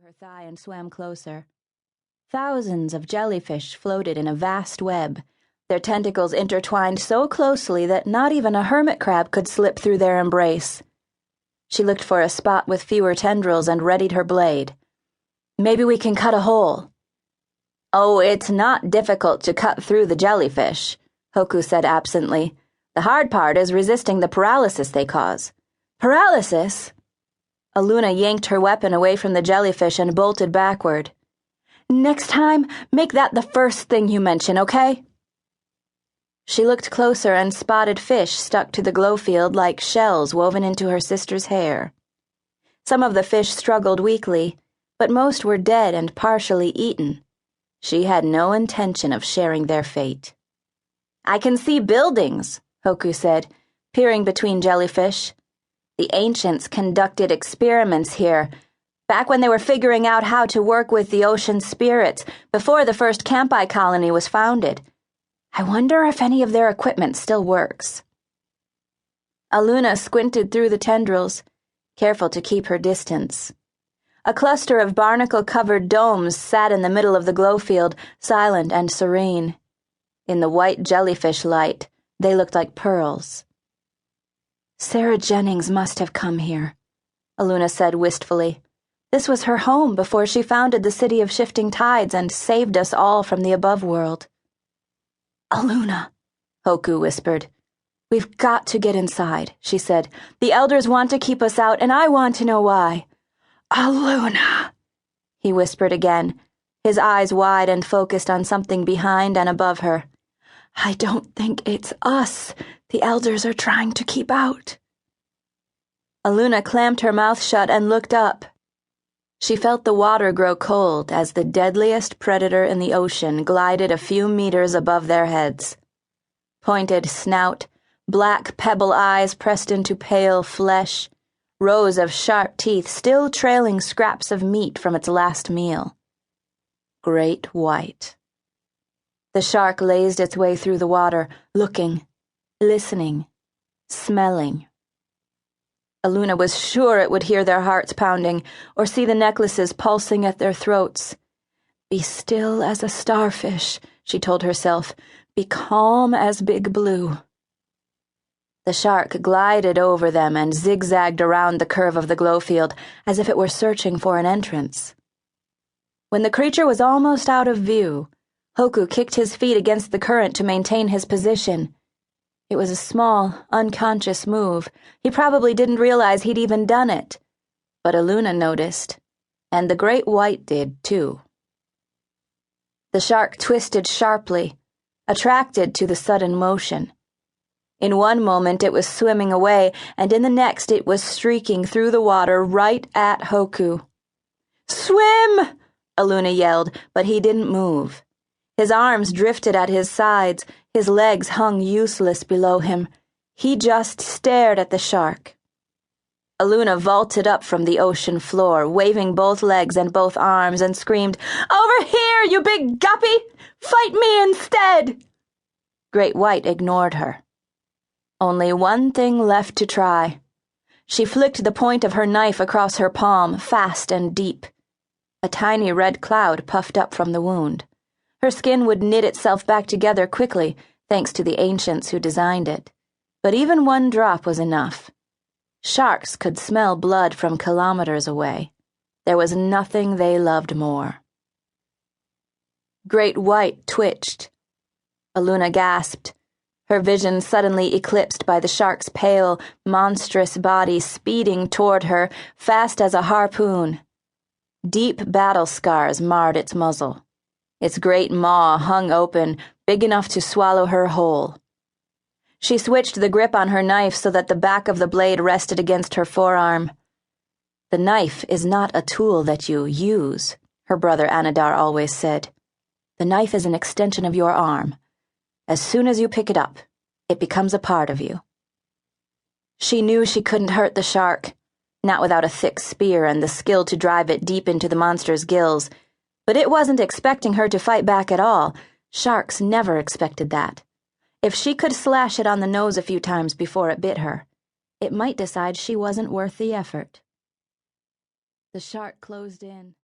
her thigh and swam closer. Thousands of jellyfish floated in a vast web, their tentacles intertwined so closely that not even a hermit crab could slip through their embrace. She looked for a spot with fewer tendrils and readied her blade. "Maybe we can cut a hole." "Oh, it's not difficult to cut through the jellyfish," Hoku said absently. "The hard part is resisting the paralysis they cause." "Paralysis?" Aluna yanked her weapon away from the jellyfish and bolted backward. "Next time, make that the first thing you mention, okay?" She looked closer and spotted fish stuck to the glow field like shells woven into her sister's hair. Some of the fish struggled weakly, but most were dead and partially eaten. She had no intention of sharing their fate. "I can see buildings," Hoku said, peering between jellyfish. "The ancients conducted experiments here, back when they were figuring out how to work with the ocean spirits, before the first Kampii colony was founded. I wonder if any of their equipment still works." Aluna squinted through the tendrils, careful to keep her distance. A cluster of barnacle-covered domes sat in the middle of the glow field, silent and serene. In the white jellyfish light, they looked like pearls. "Sarah Jennings must have come here," Aluna said wistfully. "This was her home before she founded the City of Shifting Tides and saved us all from the above world." "Aluna," Hoku whispered. "We've got to get inside," she said. "The elders want to keep us out, and I want to know why." "Aluna," he whispered again, his eyes wide and focused on something behind and above her. "I don't think it's us the elders are trying to keep out." Aluna clamped her mouth shut and looked up. She felt the water grow cold as the deadliest predator in the ocean glided a few meters above their heads. Pointed snout, black pebble eyes pressed into pale flesh, rows of sharp teeth still trailing scraps of meat from its last meal. Great white. The shark lazed its way through the water, looking, listening, smelling. Aluna was sure it would hear their hearts pounding or see the necklaces pulsing at their throats. "Be still as a starfish," she told herself. "Be calm as Big Blue." The shark glided over them and zigzagged around the curve of the glow field as if it were searching for an entrance. When the creature was almost out of view, Hoku kicked his feet against the current to maintain his position. It was a small, unconscious move. He probably didn't realize he'd even done it. But Aluna noticed, and the great white did, too. The shark twisted sharply, attracted to the sudden motion. In one moment it was swimming away, and in the next it was streaking through the water right at Hoku. "Swim!" Aluna yelled, but he didn't move. His arms drifted at his sides, his legs hung useless below him. He just stared at the shark. Aluna vaulted up from the ocean floor, waving both legs and both arms, and screamed, "Over here, you big guppy! Fight me instead!" Great White ignored her. Only one thing left to try. She flicked the point of her knife across her palm, fast and deep. A tiny red cloud puffed up from the wound. Her skin would knit itself back together quickly, thanks to the ancients who designed it. But even one drop was enough. Sharks could smell blood from kilometers away. There was nothing they loved more. Great White twitched. Aluna gasped, her vision suddenly eclipsed by the shark's pale, monstrous body speeding toward her, fast as a harpoon. Deep battle scars marred its muzzle. Its great maw hung open, big enough to swallow her whole. She switched the grip on her knife so that the back of the blade rested against her forearm. "The knife is not a tool that you use," her brother Anadar always said. "The knife is an extension of your arm. As soon as you pick it up, it becomes a part of you." She knew she couldn't hurt the shark, not without a thick spear and the skill to drive it deep into the monster's gills. But it wasn't expecting her to fight back at all. Sharks never expected that. If she could slash it on the nose a few times before it bit her, it might decide she wasn't worth the effort. The shark closed in.